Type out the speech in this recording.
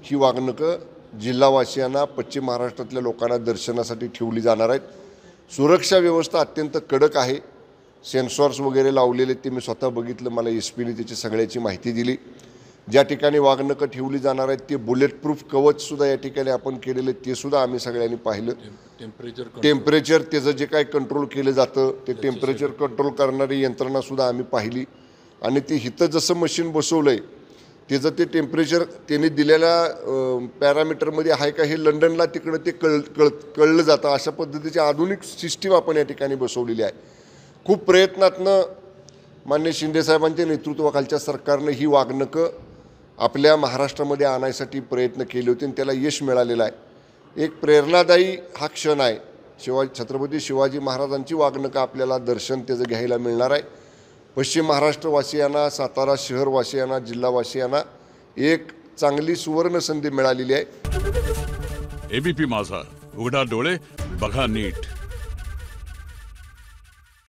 ही वाघनकं जिल्हावासियांना पश्चिम महाराष्ट्रातल्या लोकांना दर्शनासाठी ठेवली जाणार आहेत। सुरक्षा व्यवस्था अत्यंत कडक आहे। सेन्सॉर्स वगैरे लावलेले ते मी स्वतः बघितलं, मला एसपीने त्याची सगळ्याची माहिती दिली। ज्या ठिकाणी वाघनकं ठेवली जाणार आहेत ते बुलेट प्रूफ कवचसुद्धा या ठिकाणी आपण केलेलं ते सुद्धा आम्ही सगळ्यांनी पाहिलं। टेम्परेचर त्याचं जे काय कंट्रोल केलं जातं ते टेम्परेचर कंट्रोल करणारी यंत्रणासुद्धा आम्ही पाहिली आणि ते हिथं जसं मशीन बसवलं आहे त्याचं ते टेम्परेचर त्यांनी दिलेल्या पॅरामीटरमध्ये आहे का हे लंडनला तिकडं ते कळलं जातं। अशा पद्धतीची आधुनिक सिस्टीम आपण या ठिकाणी बसवलेली आहे। खूप प्रयत्नातनं माननीय शिंदेसाहेबांच्या नेतृत्वाखालच्या सरकारनं ही वाघनकं आपल्या महाराष्ट्रामध्ये आणायसाठी प्रयत्न केले होते आणि त्याला यश मिळालेलं आहे। एक प्रेरणादायी हा क्षण आहे। छत्रपती शिवाजी महाराजांची वाघनकं आपल्याला दर्शन त्याचं घ्यायला मिळणार आहे। पश्चिम महाराष्ट्रवासियांना, सातारा शहरवासियांना, जिल्हावासियांना एक चांगली सुवर्ण संधी मिळालेली आहे। एबीपी माझा, उघडा डोळे बघा नीट।